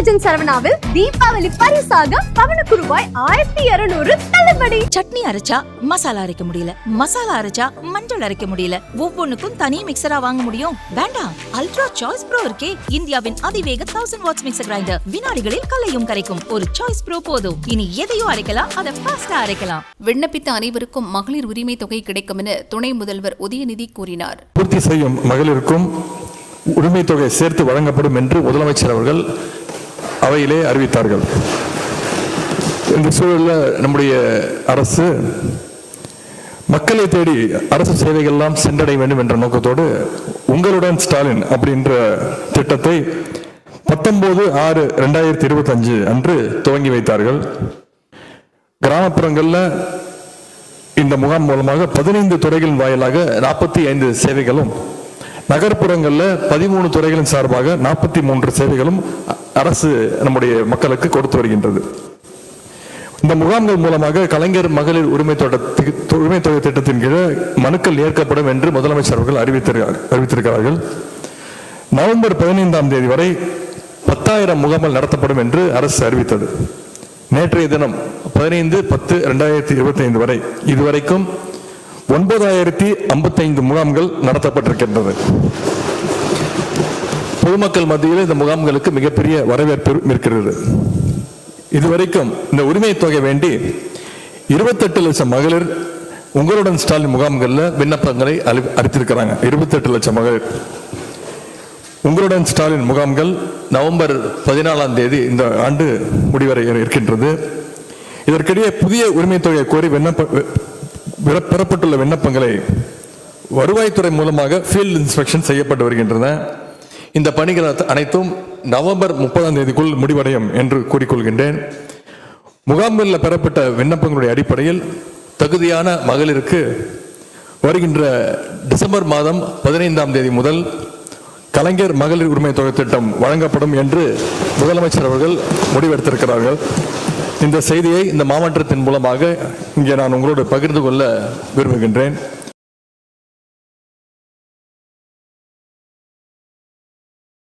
ராஜன் சரவணாவில் தீபாவளி பரிசாக பவனுக்கு ரூபாய் 1200 தள்ளுபடி. சட்னி அரைச்சா மசாலா அரைக்க முடியல, மசாலா அரைச்சா மஞ்சள் அரைக்க முடியல, ஒவ்வொன்னுக்கும் தனி மிக்சரா வாங்க முடியும்? வேண்டாம், அல்ட்ரா சாய்ஸ் ப்ரோ இருக்கே, இந்தியாவின் அதிவேக 1000 வாட்ஸ் மிக்சர் கிரைண்டர். வினாடிகளில் கல்லையும் கரைக்கும் ஒரு சாய்ஸ் ப்ரோ போதும். இனி எதையும் அரைக்கலாம், அதை ஃபாஸ்டா அரைக்கலாம். விண்ணப்பித்த அனைவருக்கும் மகளிர் உரிமை தொகை கிடைக்கும் என துணை முதல்வர் உதயநிதி கூறினார். பூர்த்தி செய்யும் மகளிருக்கும் உரிமை தொகை சேர்த்து வழங்கப்படும் என்று முதலமைச்சர் அவர்கள் அவையிலே அறிவித்தார்கள். இந்த சூழலில் நம்முடைய அரசு மக்களை தேடி அரசு சேவைகள் எல்லாம் சென்றடைய வேண்டும் என்ற நோக்கத்தோடு உங்களுடன் ஸ்டாலின் அப்படின்ற திட்டத்தை 19/6/2025 அன்று துவங்கி வைத்தார்கள். கிராமப்புறங்களில் இந்த முகாம் மூலமாக 15 துறைகளின் வாயிலாக 45 சேவைகளும், நகர்ப்புறங்களில் 13 துறைகளின் சார்பாக 43 சேவைகளும் அரசு நம்முடைய மக்களுக்கு கொடுத்து வருகின்றது. இந்த முகாம்கள் மூலமாக கலைஞர் மகளிர் உரிமை தொகை திட்டத்தின் கீழ் மனுக்கள் ஏற்கப்படும் என்று முதலமைச்சர் அவர்கள் அறிவித்திருக்கிறார்கள். நவம்பர் 15ஆம் தேதி வரை 10,000 முகாம்கள் நடத்தப்படும் என்று அரசு அறிவித்தது. நேற்றைய தினம் 15/10/2025 வரை இதுவரைக்கும் 9,055 முகாம்கள் நடத்தப்பட்டிருக்கின்றது. பொதுமக்கள் மத்தியில் இந்த முகாம்களுக்கு மிகப்பெரிய வரவேற்பு இருக்கிறது. இதுவரைக்கும் இந்த உரிமை தொகை வேண்டி 28 லட்சம் மகளிர் உங்களுடன் ஸ்டாலின் முகாம்களில் விண்ணப்பங்களை அளித்திருக்கிறாங்க. 28 லட்சம் மகளிர் உங்களுடன் ஸ்டாலின் முகாம்கள் நவம்பர் 14ஆம் தேதி இந்த ஆண்டு முடிவரை இருக்கின்றது. இதற்கிடையே புதிய உரிமை தொகையை கோரி பெறப்பட்டுள்ள விண்ணப்பங்களை வருவாய்த்துறை மூலமாக ஃபீல்டு இன்ஸ்பெக்ஷன் செய்யப்பட்டு வருகின்றன. இந்த பணிகள் அனைத்தும் நவம்பர் 30ஆம் தேதிக்குள் முடிவடையும் என்று கூறிக்கொள்கின்றேன். முகாம்களில் பெறப்பட்ட விண்ணப்பங்களுடைய அடிப்படையில் தகுதியான மகளிருக்கு வருகின்ற டிசம்பர் மாதம் 15ஆம் தேதி முதல் கலைஞர் மகளிர் உரிமை தொகை திட்டம் வழங்கப்படும் என்று முதலமைச்சர் அவர்கள் முடிவெடுத்திருக்கிறார்கள். இந்த செய்தியை இந்த மாமன்றத்தின் மூலமாக இங்கே நான் உங்களோடு பகிர்ந்து கொள்ள விரும்புகின்றேன்.